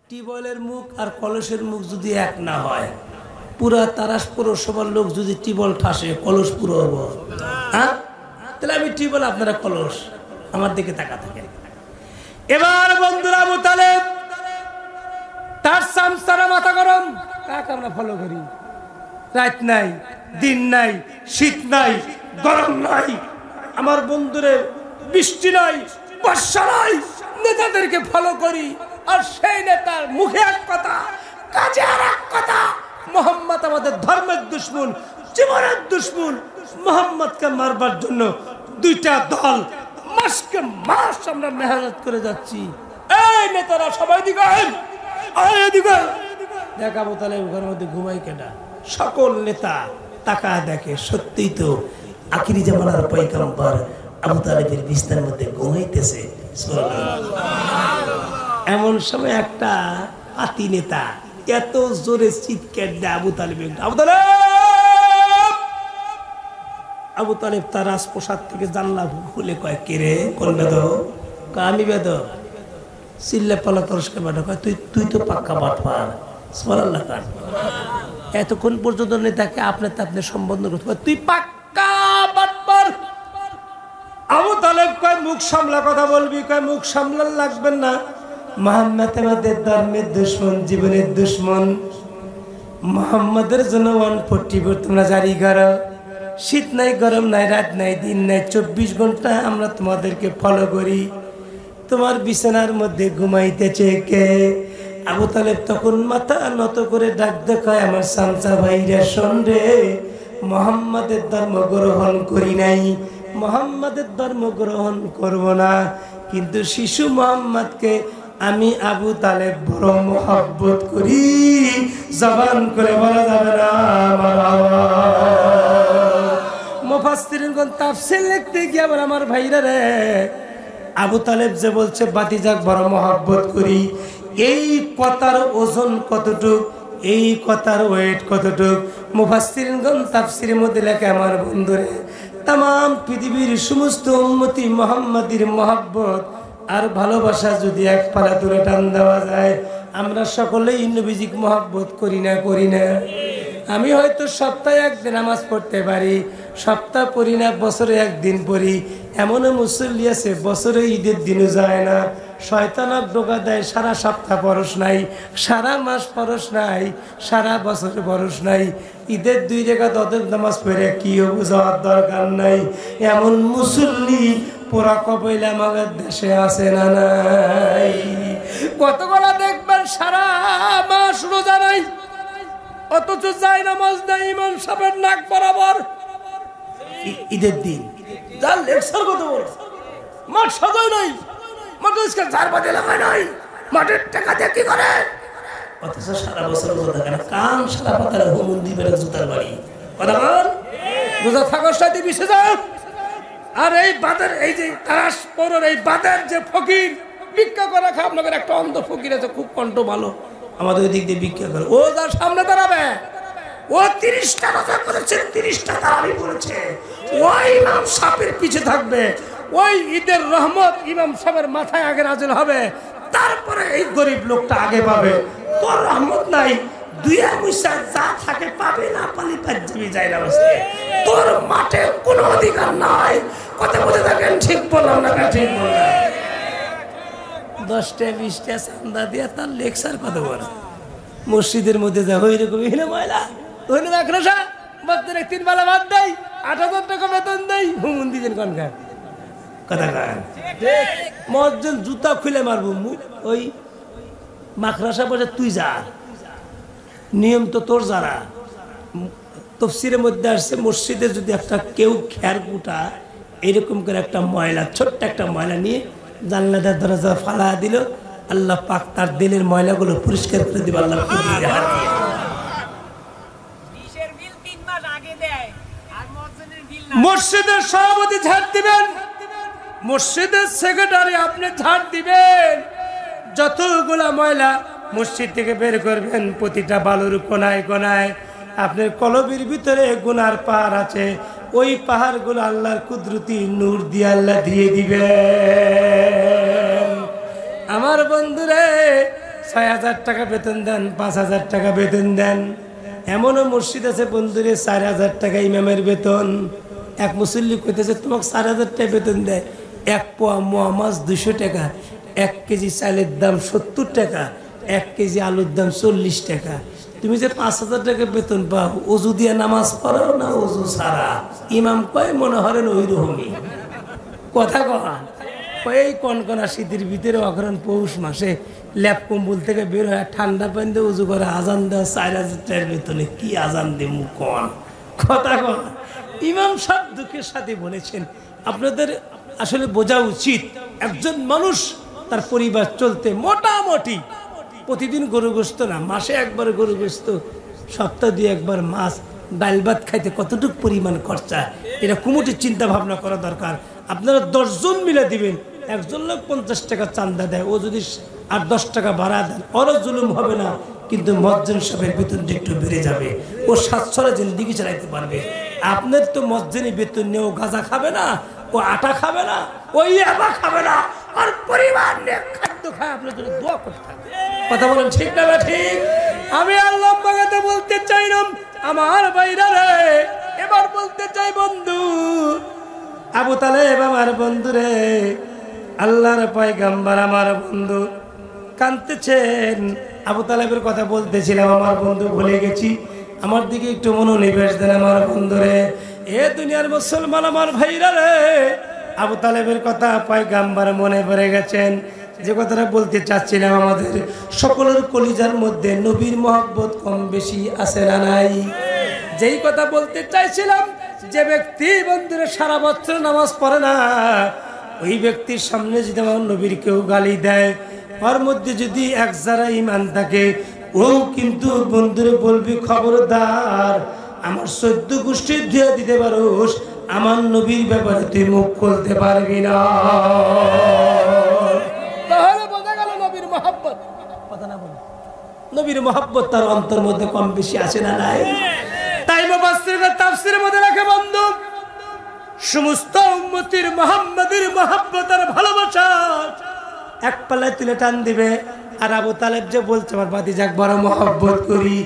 টিউবওয়েলের মুখ আর কলসের মুখ যদি এক না হয়, পুরা তারাস পৌরসভার লোক যদি টিউবওয়েল ঠাসে, কলস পুরো হবো। হ্যাঁ, তাহলে আমি টিউবওয়েল, আপনারা কলস, আমার দিকে তাকা থাকে। এবার বন্ধুরা, আবু তালেব তার সামসারা মাথা গরম, কাকে আমরা ফলো করি? রাত নাই, দিন নাই, শীত নাই, গরম নাই, আমার বন্ধুরে বৃষ্টি নাই, বর্ষা নাই, নেতাদেরকে ফলো করি। আর সেই নেতার মুখে এক কথা, কাজে আর এক কথা। মোহাম্মদ আমাদের ধর্মের দুশ্মন, জীবনের দুশ্মন। মোহাম্মদকে মারবার জন্য দুইটা দল মাসকে মাস আমরা মেহনত করে যাচ্ছি। এই নেতারা সবাই দিকে দেখাবো, তাহলে ঘরের মধ্যে ঘুমাই কেনা। সকল নেতা তাকা দেখে, সত্যিই তো আখিরি জামানার পয়গম্বর আবু তালেবের বিছানার মধ্যে ঘুমাইতেছে। এমন সময় একটা পাতি নেতা এত জোরে চিৎকার দেয়, আবু তালেব, আবু তালেব, আবু তালেব তার রাজপ্রসাদ থেকে জানলা খুলে কয়, কে রে, কোন বেদ? আমি বেদ। চিল্লে পালা তরস্কার বাটা কয়, তুই তো পাক্কা বাটপার। সুবহানাল্লাহ। এতক্ষণ পর্যন্ত নেতাকে আপনার সম্বোধন করতে পারে, তুই পাক্কা বাটপার। আবু তালেব কয়, মুখ সামলা কথা বলবি। কয়, মুখ সামলান লাগবেন না, মুহাম্মদ আমাদের ধর্মের দুশ্মন, জীবনের দুশ্মন। মুহাম্মাদের জন্য 144 তোমরা জারি করো। শীত নাই, গরম নাই, রাত নাই, দিন নাই, 24 ঘন্টা আমরা তোমাদেরকে ফলো করি। তোমার বিছানার মধ্যে ঘুমাইতেছে কে? আবু তালেব তখন মাথা নত করে ডাক দেখায়, আমার সামসা ভাইরা শোন রে, মুহাম্মাদের ধর্ম গ্রহণ করি নাই, মুহাম্মাদের ধর্ম গ্রহণ করব না, কিন্তু শিশু মুহাম্মদকে আমি আবু তালেব বড় মহব্বত করি। জবান করে বলা যাবে না আমার মুফাসসিরিনগণ তাফসীর লিখতে গিয়ে আবার আমার ভাইরা রে, আবু তালেব যে বলছে বাতিজাক বড় মহব্বত করি, এই কথার ওজন কতটুক, এই কথার ওয়েট কতটুক, মুফাসসিরিনগণ তাফসীরের মধ্যে লেখে, আমার বন্ধুরে, তাম পৃথিবীর সমস্ত উম্মতি মুহাম্মাদির মহব্বত আর ভালোবাসা যদি এক পালা দূরে টান দেওয়া যায়, আমরা সকলেই নবীজিকে মহব্বত করি না? করি না? আমি হয়তো সপ্তাহে একদিন নামাজ পড়তে পারি, সপ্তাহ পড়ি না, বছরে একদিন পড়ি। এমনও মুসল্লি আছে বছরে ঈদের দিনও যায় না। শয়তান ধোঁকা দেয়, সারা সপ্তাহ পরশ নাই, সারা মাস পরশ নাই, সারা বছর পরশ নাই, ঈদের 2 রাকাত ওদের নামাজ পড়ে কি যাওয়ার দরকার নাই। এমন মুসল্লি পুরা কবইল আমাদের দেশে আছে না নাই? কতগুলা দেখবেন সারা মাস রোজা নাই, অথচ যায় নামাজ নাই ইমাম সাহেবের নাক বরাবর। ঈদের দিন যার লেকচার কত বড়, মাঠ সাজায় নাই, মাঠে ঝাড়বাতি লাগায় নাই, মাঠের টাকা দিয়ে কি করে? অথচ সারা বছর রোজা থাকে না, কান সারা পাতার হুমুন দিবেন জুতার বাড়ি। কথা বল, রোজা থাকার সাথে বিষে যাও। আর এই বাদের, এই যে তারাস পৌরের এই বাদের যে ফকির ভিক্ষা করে খা, আপনাদের একটা অন্ধ ফকির আছে, খুব কণ্ঠ ভালো, আমাদের ওই দিক দিয়ে ভিক্ষা করে, ও যার সামনে দাঁড়াবে, ও 30টা রোজা করেছে, 30টা তারাবি পড়েছে, ওই ইমাম সাহেবের পিছে থাকবে, ওই ঈদের রহমত ইমাম সাহেবের মাথায় আগে নাজিল হবে, তারপরে এই গরিব লোকটা আগে পাবে। তোর রহমত নাই, দুইয়া মুইসা যা থাকে পাবে, না পালি পাঞ্জাবি যায় না বসে, তোর মাঠে কোনো অধিকার নাই। কথা বলতে থাকেন, ঠিক বললাম না? ঠিক বললাম। 10টা 20টা চান্দা দিয়ে তার লেকচার কত বড়। মসজিদের মধ্যে যা হই রকম ময়লা, ওই মাকড়সা, বাচ্চার 3 বেলা ভাত দেয়, 8,000 টাকা বেতন দেয়, হুমুন দিতেন কনকার কথা কন। মসজিদ জুতা খুলে মারবো, ওই মাকড়সা বসে তুই যা, নিয়ম তো তোর যারা। তাফসীরের মধ্যে আসছে, মসজিদে যদি একটা কেউ খের কুটা এরকম করে একটা ময়লা, ছোট্ট একটা ময়লা নিয়ে জানলাটার দরজা ফালা দিল, আল্লাহ পাক তার দিলের ময়লাগুলো পরিষ্কার করে দিবে। আল্লাহ মসজিদের সভাপতি ঝাড় দিবেন, মসজিদের সেক্রেটারি আপনি ঝাড় দিবেন, যতগুলা ময়লা মসজিদ থেকে বের করবেন, প্রতিটা বালুর কোনায় কোনায় আপনার কলবের ভিতরে গুনার পাহাড় আছে, ওই পাহাড়গুলো আল্লাহর কুদরতি নূর দিয়ে আল্লাহ দিয়ে দিবেন। আমার বন্ধুরে, 6,000 টাকা বেতন দেন, 5,000 টাকা বেতন দেন। এমনও মসজিদ আছে বন্ধুরে 4,000 টাকা ইমামের বেতন। এক মুসল্লি কইতেছে তোমাকে 4,000 টাকা বেতন দেয়, 1 পোয়া মোয়া মাছ 200 টাকা, 1 কেজি চালের দাম 70 টাকা, 1 কেজি আলুর দাম 40 টাকা। তুমি যে 5,000 টাকা বেতন পাও, অজু দিয়ে নামাজ পড়াও না অজু ছাড়া? ইমাম কয় মনে হরেন ওই রকমই কথা কন। এই কনকনা শীতের ভিতরে অগ্রহণ পৌষ মাসে ল্যাপ কম্বল থেকে বের হয় ঠান্ডা পানি দিয়ে উজু করে আজান দেওয়া 4,000 টাকার বেতনে কি আজান দেব কন কথা কন। ইমাম সব দুঃখের সাথে বলেছেন আপনাদের আসলে বোঝা উচিত একজন মানুষ তার পরিবার চলতে মোটামুটি প্রতিদিন গরু গোশত না, মাসে একবার গরু গোশত, সপ্তাহে 2-1 মাছ, ডাল ভাত খাইতে কতটুকু পরিমাণ খরচা, এটা কুমুটির চিন্তা ভাবনা করা দরকার। আপনারা 10 জন মিলে দিবেন, একজন লোক 50 টাকা চান্দা দেয়, ও যদি 8-10 টাকা ভাড়া দেন ওরও জুলুম হবে না, কিন্তু মসজিদ সাহেবের বেতনটা একটু বেড়ে যাবে, ও 700 জিন্দিগি চালাইতে পারবে। আপনার তো মসজিদে বেতন নিয়ে ও গাঁজা খাবে না, ও আটা খাবে না, ওই আবা খাবে না, আর পরিবার নিয়ে খাদ্য খায় আপনার জন্য দোয়া করতে হবে। কথা বলেন ঠিক না ঠিক? আমি আল্লাহ বাগাতে বলতে চাইলাম আমার ভাইরা রে, এবার বলতে চাই বন্ধু আবু তালেব আমার বন্ধু রে, আল্লাহর পয়গম্বর আমার বন্ধু কাঁদতেছেন। আবু তালেবের কথা বলতেছিলাম আমার বন্ধু, ভুলে গেছি, আমার দিকে একটু মনোনিবেশ দেন আমার বন্ধু রে। এ দুনিয়ার মুসলমান আমার ভাইরা রে, আবু তালেবের কথা পয়গম্বর মনে পড়ে গেছেন। যে কথাটা বলতে চাচ্ছিলাম, আমাদের সকলের কলিজার মধ্যে নবীর মহব্বত কম বেশি আছে না নাই? যেই কথা বলতে চাইছিলাম, যে ব্যক্তি বন্ধুরা সারা বছর নামাজ পড়ে না, ওই ব্যক্তির সামনে যদি আমার নবীর কেউ গালি দেয়, ওর মধ্যে যদি এক যারা ইমান থাকে, ও কিন্তু বন্ধুরে বলবি খবরদার, আমার 14 গোষ্ঠী ধুয়ে দিতে পারোস, আমার নবীর ব্যাপারে তুই মুখ খুলতে পারবি না। তাহলে বোঝা গেল নবীর মহব্বত। কথা না বলে নবীর মহব্বত তার অন্তর মধ্যে কম বেশি আছে না নাই? তাই মুফাসসিররা তাফসীরের মধ্যে রাখে বন্ধু, সমস্ত উম্মতের মুহাম্মাদের মহব্বত আর ভালোবাসা এক পাল্লায় তুলে টান দিবে। আর আবু তালেব যে বলছে আমার ভাতিজাকে বড় মহব্বত করি,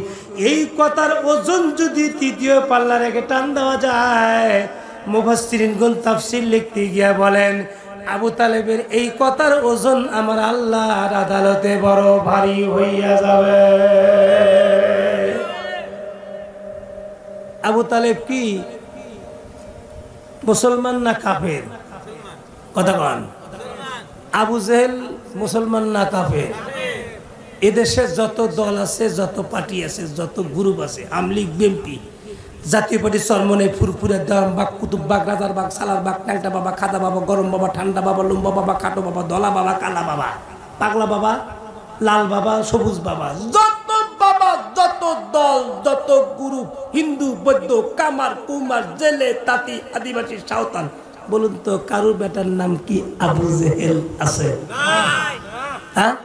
এই কথার ওজন যদি 3য় পাল্লা রেখে টান দেওয়া যায়, মুফাসসিরিনগণ তাফসীর লিখতে গিয়া বলেন আবু তালেবের এই কথার ওজন আমার আল্লাহর আদালতে বড় ভারী হইয়া যাবে। আবু তালেব কি মুসলমান না কাফের? কথা বলেন। আবু জেহেল মুসলমান না কাফের? এদেশে যত দল আছে, যত পার্টি আছে, যত গ্রুপ আছে, আমলিগ, বিএনপি, জাতীয় পার্টি, চরমনে, ফুরফুরে, বাগ, কুতুব বাগ, রাজার বাগ, সালার বাগ, ট্যাংটা বাবা, খাদা বাবা, গরম বাবা, ঠান্ডা বাবা, লম্বা বাবা, খাটো বাবা, ধলা বাবা, কালা বাবা, পাগলা বাবা, লাল বাবা, সবুজ বাবা, যত বাবা, যত দল, যত গ্রুপ, হিন্দু, বৌদ্ধ, কামার, কুমার, জেলে, তাঁতি, আদিবাসী, সাঁওতাল, বলুন তো কারুর বেটার নাম কি আবু জেহেল আছে? হ্যাঁ,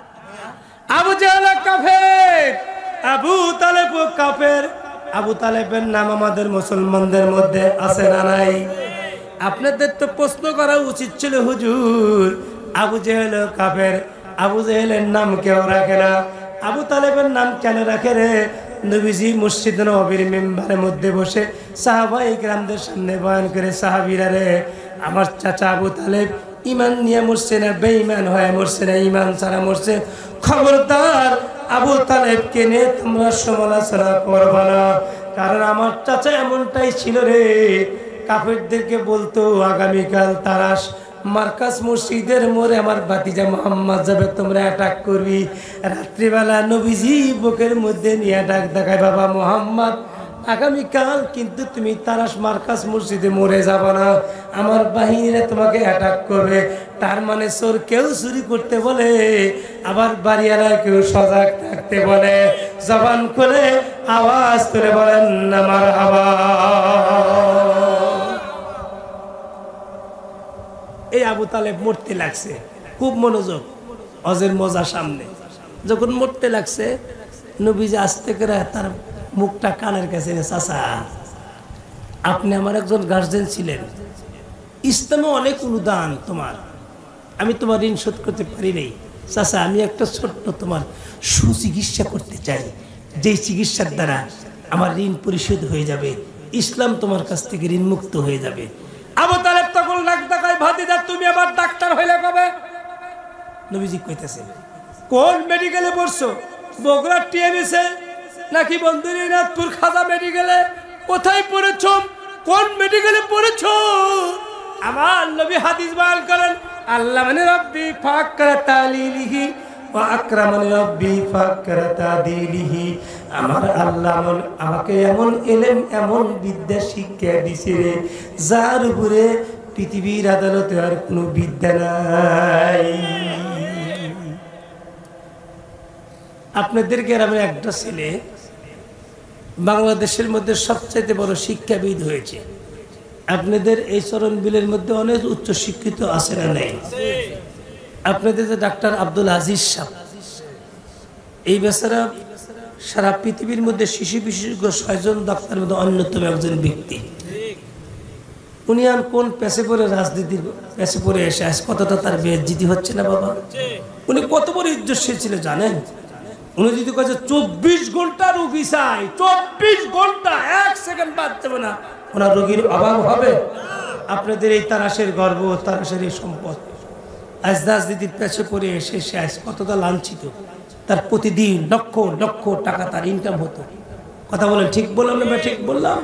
আবু জেহেল কাফের, আবু তালেব কাফের। আবু তালেবের নাম আমাদের মুসলমানদের মধ্যে আছে না নাই? আপনাদের তো প্রশ্ন করা উচিত ছিল, হুজুর আবু জেহেল কাফের, আবু জেহেলের নাম কেউ রাখে না, আবু তালেবের নাম কেন রাখে রে? নবীজি মসজিদ নববীর মিম্বারের মধ্যে বসে সাহাবায়ে কেরামদের সামনে বয়ান করে, সাহাবীরা রে, আমার চাচা আবু তালেব ইমান নিয়ে মরছে না, বেঈমান হয়ে মরছে না, ইমান ছাড়া মরছে, খবরদার আবু তালেবকে নিয়ে তোমরা সমালোচনা করবা না, কারণ আমার চাচা এমনটাই ছিল রে, কাফেরদেরকে বলতো আগামীকাল তারাস মার্কাজ মসজিদের মোড়ে আমার ভাতিজা মুহাম্মদ যাবে, তোমরা অ্যাটাক করবি। রাত্রিবেলা নবীজি বুকের মধ্যে নিয়ে ডাক দেখায়, বাবা মুহাম্মদ আগামীকাল কিন্তু তুমি তারাস মার্কাজ মসজিদে মরে যাবে না, আমার বাহিনীরা তোমাকে অ্যাটাক করবে। তার মানে চোর কেউ চুরি করতে বলে, আবার বাড়িওয়ালা কেউ সজাগ থাকতে বলে। জবান খুলে আওয়াজ তুলে বলেন না মারহাবা। এই আবু তালেব মরতে লাগছে, খুব মনোযোগ, হজের মজা সামনে। যখন মরতে লাগছে, নবীজি আস্তে করে তার মুখটা কানের কাছে, চাচা আপনি আমার একজন গার্জেন ছিলেন, ইসলামে অনেক অনুদান তোমার, আমি তোমার ঋণ শোধ করতে পারি নাই, চাচা আমি একটা ছোট্ট তোমার সুচিকিৎসা করতে চাই, যেই চিকিৎসার দ্বারা আমার ঋণ পরিশোধ হয়ে যাবে, ইসলাম তোমার কাছ থেকে ঋণ মুক্ত হয়ে যাবে। আবু তালেব তখন লাখ টাকায় ভাতিজা তুমি আবার ডাক্তার হইলে কবে? নবীজি কইতেছেন কোন মেডিকেলে পড়ছো? বগুড়া টিএমএসে নাকি বন্দরীনাথপুর খাজা মেডিকেলে? কোথায় পড়েছো? কোন মেডিকেলে পড়েছো? আমার নবী হাদিস বয়ান করেন, আল্লাহ মানে রব্বি ফাকরা তালিলিহি ওয়া আকরামানি রব্বি ফাকরা তাদিলিহি। আমার আল্লাহ আমাকে এমন ইলম এমন বিদ্যা শিক্ষা দিছে রে, যার উপরে পৃথিবীর আদালতে আর কোনো বিদ্যা নাই। আপনাদের গ্রামের একটা ছেলে বাংলাদেশের মধ্যে সবচাইতে বড় শিক্ষাবিদ হয়েছে। আপনাদের এই চরণ বিলের মধ্যে অনেক উচ্চ শিক্ষিত আছে না নেই? আপনাদের যে ডাক্তার আব্দুল আজিজ সাহেব, এই বেচারা সারা পৃথিবীর মধ্যে শিশু বিশেষজ্ঞ 6 জন ডাক্তারের মধ্যে অন্যতম একজন ব্যক্তি। উনি আর কোন পেশে পড়ে রাজনীতির পেশে পড়ে এসে আজ কতটা তার বেইজ্জতি হচ্ছে না বাবা? উনি কত বড় ইজ্জতশীল ছিল জানেন? উনি যদি কাছে 24 ঘন্টা রোগী চাই, 24 ঘন্টা 1 সেকেন্ড বাদ দেবে না, ওনার রোগীর অভাব হবে? আপনাদের এই তারাশের গর্ব, তারাশের এই সম্পদ আজ রাজনীতির পেছে পড়ে এসে সে আজ কতটা লাঞ্ছিত। তার প্রতিদিন লক্ষ লক্ষ টাকা তার ইনকাম হতো। কথা বলেন ঠিক বললাম না? ঠিক বললাম?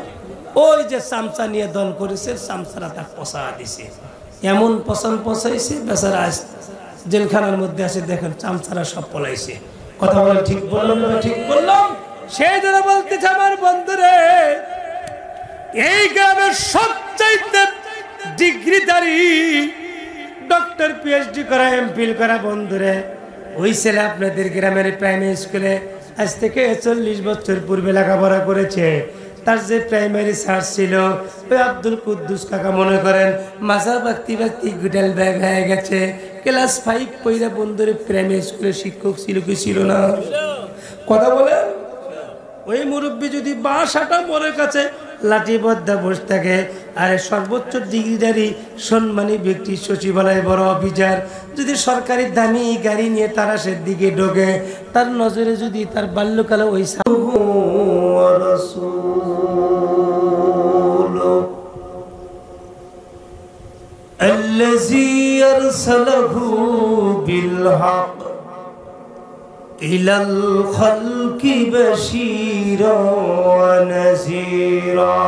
ওই যে চামচা নিয়ে দল করেছে, চামচারা তার পচা দিছে, এমন পচাইছে বেচারা আজ জেলখানার মধ্যে আছে। দেখেন চামচারা সব পলাইছে। কথা বলেন ঠিক বললাম না? ঠিক বললাম? সেই জন্য বলতেছে আমার বন্ধুরে, এই গ্রামের সবচাইতে ডিগ্রিধারী ডক্টর পিএইচডি করা এমফিল করা বন্ধুরে, ওই ছেলে আপনাদের গ্রামের প্রাইমারি স্কুলে আজ থেকে 40 বছর পূর্বে লেখাপড়া করেছে। তার যে প্রাইমারি স্যার ছিল ওই আব্দুল কুদ্দুস কাকা, মনে করেন মাঝা ব্যক্তি গুডাল ব্যাগ হয়ে গেছে। ক্লাস 5 পয়লা বন্ধুরে প্রাইমারি স্কুলের শিক্ষক ছিল কি ছিল না? কথা বলেন? ওই মুরব্বী যদি বাসাটা মনের কাছে লাঠি বদ্ধা বসে থাকে, আর সর্বোচ্চ ডিগ্রিধারী সম্মানী ব্যক্তি সচিবালয় বড় অফিসার যদি সরকারি দামি গাড়ি নিয়ে তারাশের দিকে ঢোকে, তার নজরে যদি তার বাল্যকালে ওই الذي أرسله بالحق إلى الخلق بشيرا ونذيرا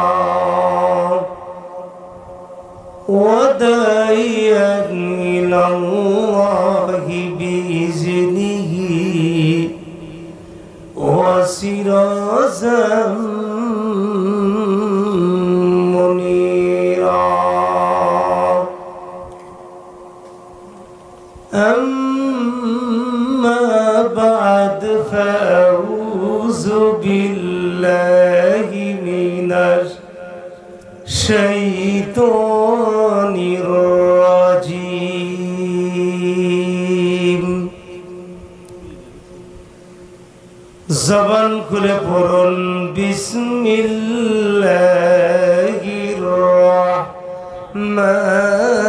وداعيا إلى الله بإذنه وسراجا منيرا. أما بعد فأعوذ بالله من الشيطان الرجيم. জবান খুলে পড়ুন বিসমিল্লাহির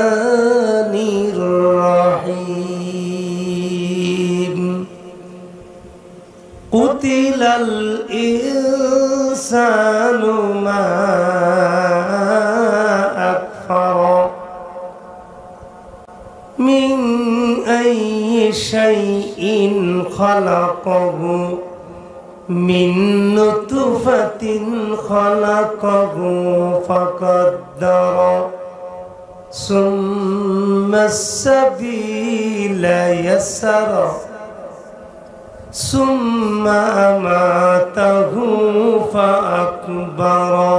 রহমানির রহিম. কুতিলাল ইনসানু মা আকফারা মিন আইয়ি শাইইন খালাকাহু মিন নুতফাতিন খালাকাহু ফাকাদ্দারা সুম্মা সাবিলা ইয়াসসারা সুম্মা আমাতাহু ফাআকবারা.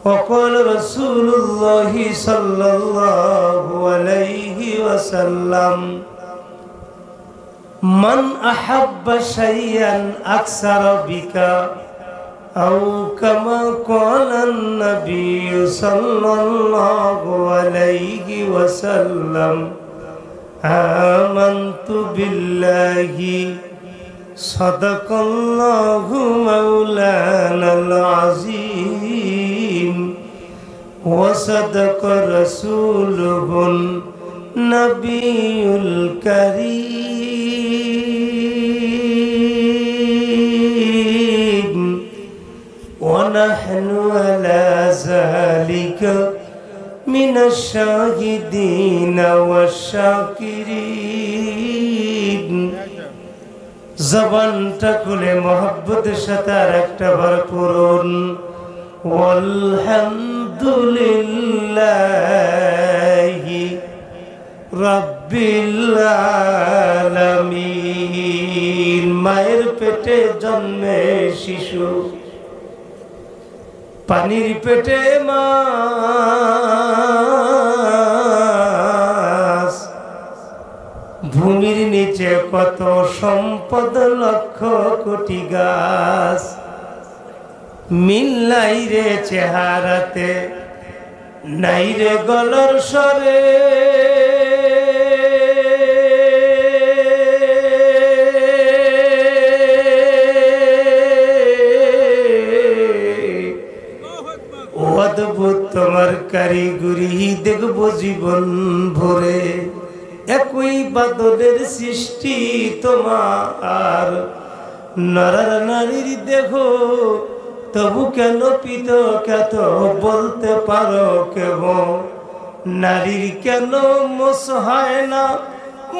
وقال رسول الله صلى الله عليه وسلم من أحب شيئا أكثر بك أو كما قال النبي صلى الله عليه وسلم آمنت بالله صدق الله مولانا العظيم وصدق رسوله নবিউল করিম ওয়া নাহনু আলা যালিকা মিনাশ শাহিদিন ওয়াশ শাকিরিন। জবানটা খুলে মহব্বতের সাথে আর একটা বার পড়ুন, আলহামদুলিল্লাহি রাব্বিল আলামিন। মায়ের পেটে জন্মে শিশু, পানির পেটে মাছ, ভূমির নিচে কত সম্পদ লক্ষ কোটি গাছ। মিল নাই রে চেহারাতে, নাই রে গলার স্বরে, অদ্ভুত তোমার কারিগরি দেখবো জীবন ভরে। একই বাদলের সৃষ্টি তোমার, নরার নারীর দেখো তবু কেন পিত কেত বলতে পারো কেব। নারীর কেন মোষ হয় না,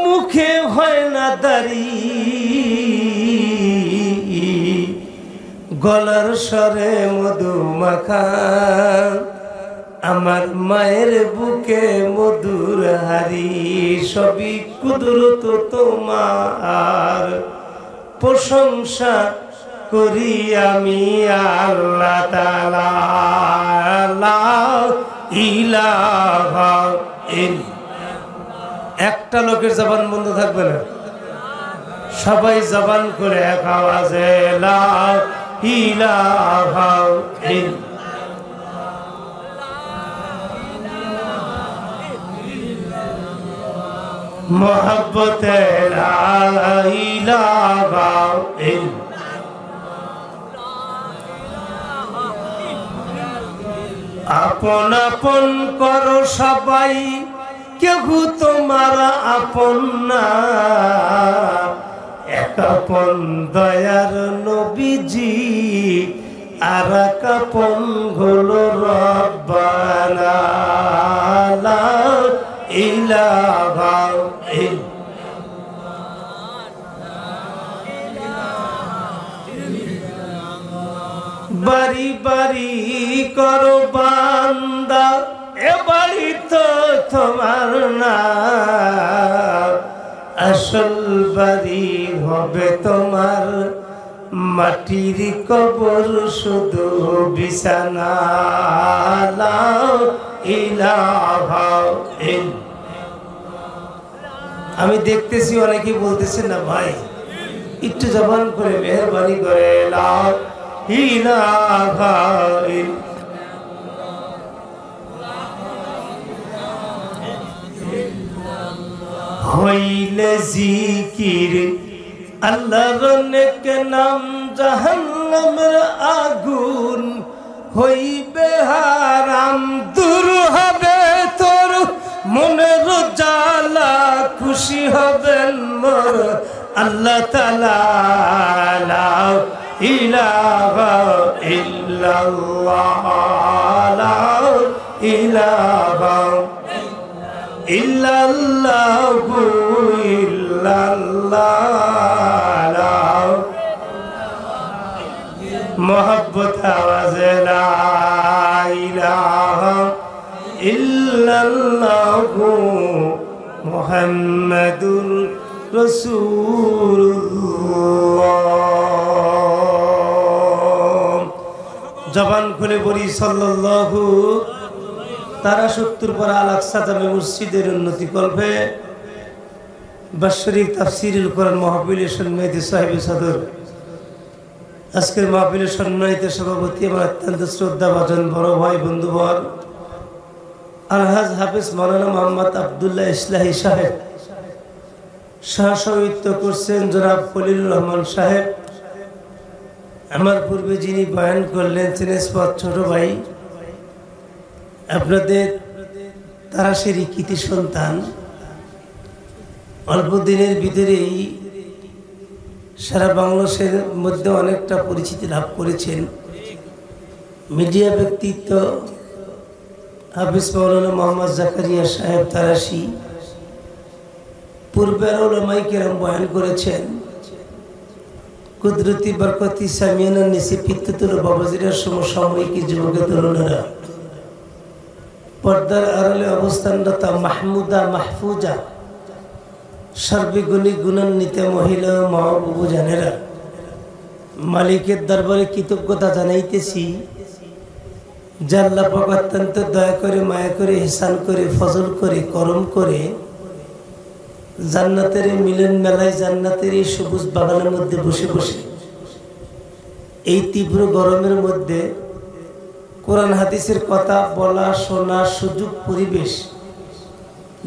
মুখে হয় না দাড়ি, গলার স্বরে মধু মাখা, আমার মায়ের বুকে মধুর হারি। সবই কুদরত তোমার, প্রশংসা করি আমি আল্লাহ তাআলা। লা ইলাহা ইল্লাল্লাহ। একটা লোকের জবান বন্ধ থাকবে না, সবাই জবান করে এক আওয়াজে লা ইলাহা ইল্লাল্লাহ। মোহব্বতে লা ইলাহা ইল্লাল্লাহ। আপন আপন করো সবাই, কেউ তোমার আপন না। এক আপন দয়ার নবীজি, আর এক আপন হলো রব্বানা। লা ইলাহা বাড়ি বাড়ি করো বান্দা, এ বাড়ি তো তোমার না। আসল বাড়ি হবে তোমার, মাটির কবর শুধু বিছানা। লা ইলাহা ইল্লাল্লাহ। আমি দেখতেছি অনেকেই বলতেছেন না ভাই, একটু জবান করে মেহরবানি করে লা ইলাহা ইল্লাল্লাহ। হইলে জিকির আল্লাহর নেক নাম, জাহান্নামের আগুন হইবে হারাম। দূর হবে তোর মনের জ্বালা, খুশি হবেন মোর আল্লাহ তাআলা। লা ইলাহা ইল্লাল্লাহ, লা ইলাহা ইল্লাল্লাহু ইল্লাল্লাহ। মোহব্বত আওয়াজে লা ইলাহা ইল্লাল্লাহু মুহাম্মাদুর রাসূলুল্লাহ। জবান খুলে বলি সাল্লাল্লাহু। তারা 70 পর আল আকসা জামে মসজিদের উন্নতি কল্পে বাৎসরিক তাফসীরুল কোরআন মাহফিলের সম্মানিত সাহেব সদর, আজকের মাহফিলের সম্মানিত সভাপতি আমার অত্যন্ত শ্রদ্ধাভাজন বড় ভাই বন্ধুবর আলহাজ হাফেজ মাওলানা মোহাম্মদ আব্দুল্লাহ ইসলাহি সাহেব, সহসভাপতিত্ব করছেন জনাব খলিলুর রহমান সাহেব। আমার পূর্বে যিনি বয়ান করলেন চিনেসপদ ছোট ভাই, আপনাদের তারাশেরই কৃতি সন্তান অল্প দিনের ভিতরেই সারা বাংলাদেশের মধ্যে অনেকটা পরিচিতি লাভ করেছেন মিডিয়া ব্যক্তিত্ব হাফিজ মাওলানা মোহাম্মদ জাকারিয়া সাহেব তারাশি। পূর্বের উলামায়ে কেরাম বয়ান করেছেন, কুদরতি বরকতি সামিয়ানা নিসি পিত্তুল বাবাজিরা সমসাময়িক যুবকের তরুণেরা, পর্দার আড়ালে অবস্থানরত মাহমুদা মাহফুজা সার্বিগুণী গুণান্বিত মহিলা ও মা বাবু জানেরা, মালিকের দরবারে কৃতজ্ঞতা জানাইতেছি যে আল্লাহ পাক অত্যন্ত দয়া করে, মায়া করে, ইহসান করে, ফজল করে, করম করে জান্নাতের মিলন মেলায়, জান্নাতের এই সবুজ বাগানের মধ্যে বসে বসে এই তীব্র গরমের মধ্যে কোরআন হাদিসের কথা বলা, শোনা, সুযোগ, পরিবেশ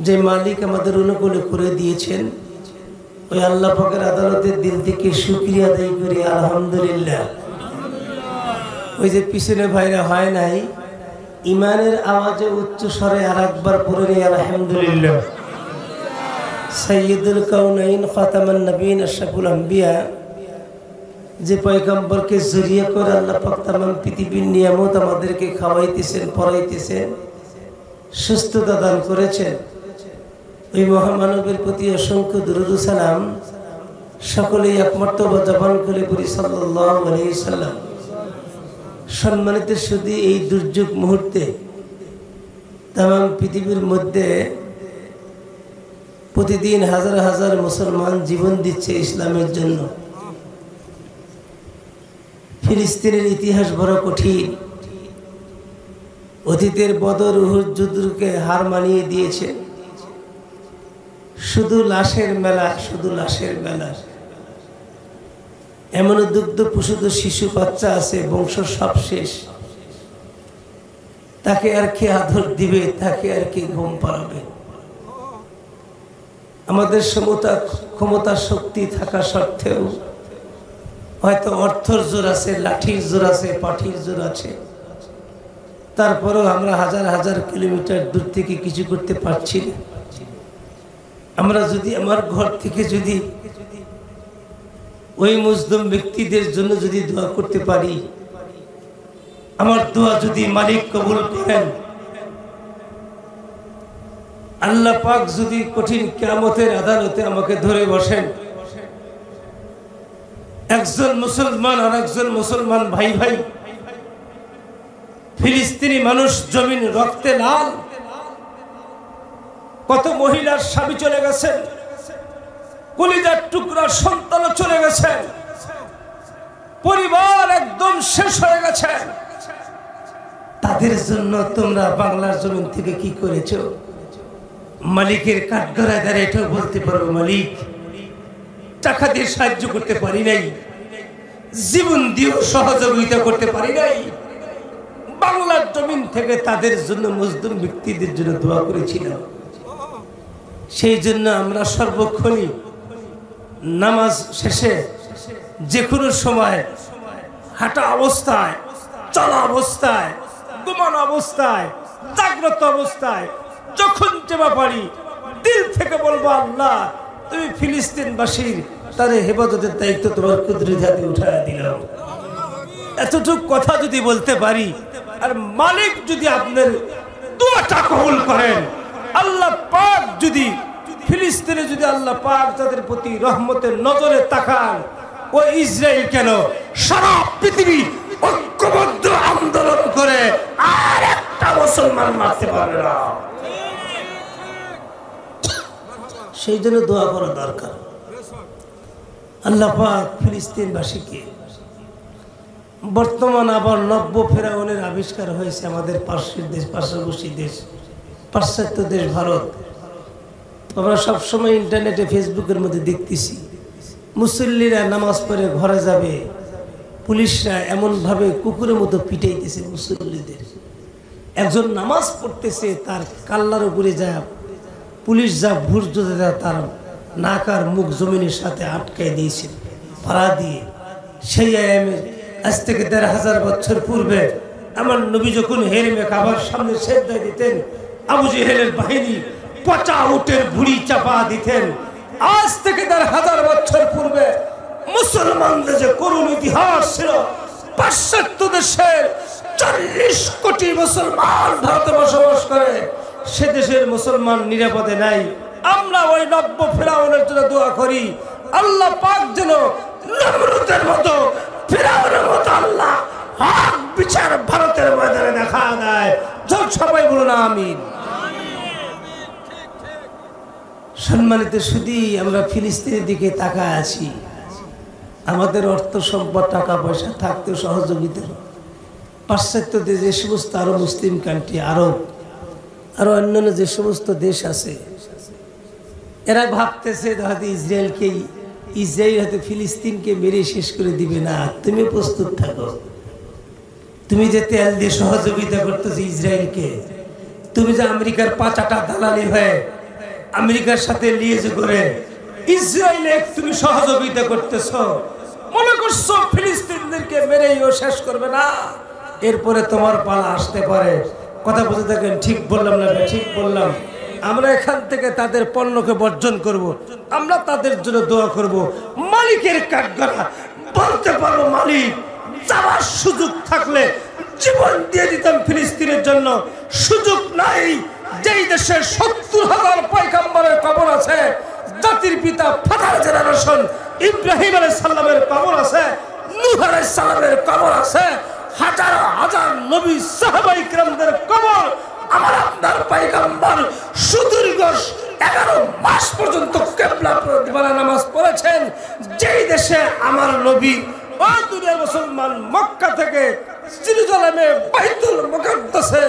যে মালিক আমাদের অনুকূলে করে দিয়েছেন, ওই আল্লাহ পাকের আদালতের দিল থেকে শুকরিয়া আদায় করি আলহামদুলিল্লাহ। ওই যে পিছনে ভাইরা হয় নাই, ইমানের আওয়াজে উচ্চ স্বরে আর একবার পড়ে নেই আলহামদুলিল্লাহ। সাইয়্যিদুল কাউনাইন খাতামান নবীন আশরাফুল আম্বিয়া, যে পয়গম্বরকে জরিয়া করে আল্লাহ পাক তামাম পৃথিবীর নিয়ামত আমাদেরকে খাওয়াইতেছেন, পড়াইতেছেন, সুস্থতা দান করেছেন, ওই মহামানবের প্রতি অসংখ্য দুরূদ ও সালাম সকলেই এক মর্তবা জবান করে পড়ি সাল্লাল্লাহু আলাইহি ওয়াসাল্লাম। সম্মানিত সুধী, এই দুর্যোগ মুহূর্তে তামাম পৃথিবীর মধ্যে প্রতিদিন হাজার হাজার মুসলমান জীবন দিচ্ছে ইসলামের জন্য। ফিলিস্তিনের ইতিহাস বড় কঠিন। অতীতের বদর উহুদ যুদ্ধকে হার মানিয়ে দিয়েছে। শুধু লাশের মেলা, শুধু লাশের মেলা। এমন দুগ্ধ প্রসূত শিশু বাচ্চা আছে, বংশ সব শেষ। তাকে আর কে আদর দিবে, তাকে আর কে ঘুম পাড়াবে? আমাদের ক্ষমতা শক্তি থাকা সত্ত্বেও হয়তো অর্থর জোর আছে, লাঠির জোর আছে, পাঠির জোর আছে, তারপরেও আমরা হাজার হাজার কিলোমিটার দূর থেকে কিছু করতে পারছি না। আমরা যদি আমার ঘর থেকে যদি ওই মুসলিম ব্যক্তিদের জন্য যদি দোয়া করতে পারি, আমার দোয়া যদি মালিক কবুল করেন, আল্লাহ পাক যদি কঠিন কিয়ামতের আদালতে আমাকে ধরে বসেন, একজন মুসলমান আর একজন মুসলমান ভাই ভাই, ফিলিস্তিনি মানুষ জমিন রক্তে লাল, কত মহিলার স্বামী চলে গেছেন, কলিজার টুকরা সন্তানও চলে গেছেন, পরিবার একদম শেষ হয়ে গেছে। তাদের জন্য তোমরা বাংলার জমিন থেকে কি করেছো? মালিকের কাঠগড়ায় দাঁড়িয়ে এটাও বলতে পারো, মালিক টাকা দিয়ে সাহায্য করতে পারি নাই, জীবন দিয়েও সহযোগিতা করতে পারি নাই। বাংলার জমিন থেকে তাদের জন্য, মজদুর ব্যক্তিদের জন্য দোয়া করেছিলাম। সেই জন্য আমরা সর্বক্ষণই নামাজ শেষে যে কোনো সময়, হাঁটা অবস্থায়, চলা অবস্থায়, ঘুমানো অবস্থায়, জাগ্রত অবস্থায়, যখন যেবা পারি দিল থেকে বলবো, আল্লাহ তুমি ফিলিস্তিনবাসীর তারে হেফাজতের দায়িত্ব তোমার কুদরতি হাতে উঠায় দিলাম। এতটুকু কথা যদি বলতে পারি, আর মালিক যদি আপনার দোয়াটা কবুল করেন, আল্লাহ পাক যদি ফিলিস্তিনে যদি আল্লাহ পাক তাদের প্রতি রহমতের নজরে তাকান, ও ইসরায়েল কেন সারা পৃথিবী ঐক্যবদ্ধ আন্দোলন করে আর একটা মুসলমান মারতে পারবে না। সেই জন্য দোয়া করা দরকার। আল্লাহ পাক ফিলিস্তিনবাসীকে, বর্তমান আবার নব্য ফেরাউনের আবিষ্কার হয়েছে আমাদের পাশের দেশ, পার্শ্ববর্তী দেশ, পাশ্চাত্য দেশ ভারত। আমরা সবসময় ইন্টারনেটে, ফেসবুকের মধ্যে দেখতেছি, মুসল্লিরা নামাজ পড়ে ঘরে যাবে, পুলিশরা এমনভাবে কুকুরের মতো পিটাইতেছে মুসল্লিদের। একজন নামাজ পড়তেছে, তার কাল্লার উপরে যায় পুলিশ, যা ভুল জোতে তার নাক আর মুখ জমিনের সাথে আটকায় দিয়েছে পাড়া দিয়ে। সেই আয়ামে আজ থেকে ১,৫০০ বছর পূর্বে আমার নবী যখন হেরেমে কাবার সামনে সেজদায় দিতেন, আবু জেহেলের বাহিনী পচা উটের ভুঁড়ি চাপা দিতেন, আজ থেকে 1000 বছর পূর্বে মুসলমানদের যে করুণ ইতিহাস ছিল, পাশ্চাত্য দেশের 40 কোটি মুসলমান ভারতে বসবাস করে, সে দেশের মুসলমান নিরাপদে নাই। আমরা ওই নব্য ফেরাউনের জন্য দোয়া করি, আল্লাহ পাক যেন নমরুদের মতো, ফেরাউনের মতো আল্লাহ হক বিচার ভারতের ময়দানে দেখা দেয়। যখন সবাই বলুন আমিন। সম্মানিত সুধী, আমরা ফিলিস্তিনের দিকে তাকায় আছি। আমাদের অর্থ সম্পদ, টাকা পয়সা থাকতেও সহযোগিতা পাশ্চাত্য যে সমস্ত আরো মুসলিম কান্ট্রি, আরব, আরো অন্যান্য যে সমস্ত দেশ আছে, এরা ভাবতেছে হয়তো ইসরায়েল হয়তো ফিলিস্তিনকে মেরে শেষ করে দিবে না। তুমি প্রস্তুত থাকো। তুমি যে তেল দিয়ে সহযোগিতা করতেছো ইসরায়েলকে, তুমি যে আমেরিকার 5 আটা দালালি হয়ে আমেরিকার সাথে লিয়েজ করে ইসরায়েলে তুমি সহযোগিতা করতেছো, মনে করছো ফিলিস্তিনদেরকে মেরেও শেষ করবে না, এরপরে তোমার পালা আসতে পারে। কথা বুঝে থাকেন, ঠিক বললাম না? ঠিক বললাম। আমরা এখান থেকে তাদের পণ্যকে বর্জন করব, আমরা তাদের জন্য দোয়া করব। মালিকের কাঠগড়া বলতে পারবো, মালিক যাওয়ার সুযোগ থাকলে জীবন দিয়ে দিতাম ফিলিস্তিনের জন্য। সুযোগ নাই। যেই দেশের 70,000 পয়গম্বরের কবর আছে, জাতির পিতা ফাদার জেনারেশন ইব্রাহিম আলাইহিস সালামের কবর আছে, নূহ আলাইহিস সালামের কবর আছে, হাজার হাজার নবী সাহাবায়ে কিরামদের কবর। আমার আপনার পয়গম্বর সুদীর্ঘ 11 মাস পর্যন্ত কিবলা প্রতিপালা নামাজ পড়েছেন। যেই দেশে আমার নবী ও দুনিয়ার মুসলমান মক্কা থেকে জেরুজালেমে বাইতুল মুকাদ্দাসে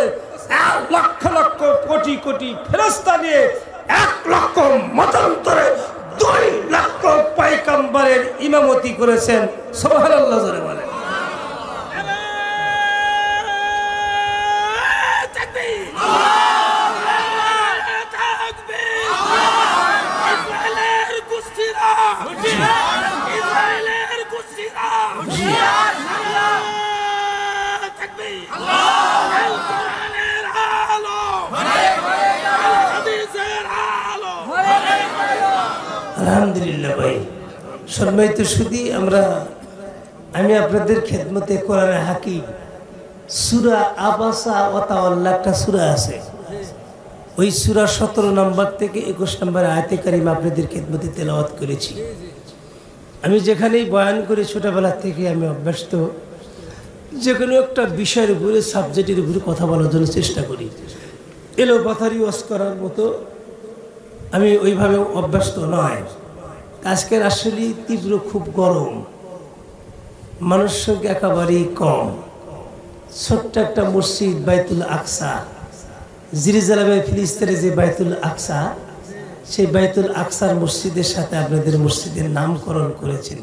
1 লক্ষ লক্ষ কোটি কোটি ফেরেশতা নিয়ে 1 লক্ষ মতান্তরে 2 লক্ষ পয়গম্বরের ইমামতি করেছেন। সুবহানাল্লাহ জোরে বলেন। আলহামদুলিল্লাহ ভাই, সম্মানিত সুধী, আমি আপনাদের খেদমতে কোরআনে হাকিম সূরা আবাসা ওয়া তাওয়াল্লা একটা সূরা আছে, ওই সূরা 17 নম্বর থেকে 21 নম্বর আয়াতে কারিমা আপনাদের খেদমতে তেলাওয়াত করেছি। আমি যেখানেই বয়ান করি ছোটবেলা থেকে আমি অভ্যস্ত, যে কোনো একটা বিষয়ের উপরে, সাবজেক্টের উপরে কথা বলার জন্য চেষ্টা করি। এলো কথারই ওয়াজ করার মতো আমি ওইভাবে অভ্যস্ত নয়। আজকের আসলে তীব্র খুব গরম, মানুষ সংখ্যা একেবারেই কম। ছোট্ট একটা মসজিদ বাইতুল আকসা, জেরুজালেমে ফিলিস্তিনে যে বাইতুল আকসা, সেই বাইতুল আকসার মসজিদের সাথে আপনাদের মসজিদের নামকরণ করেছেন।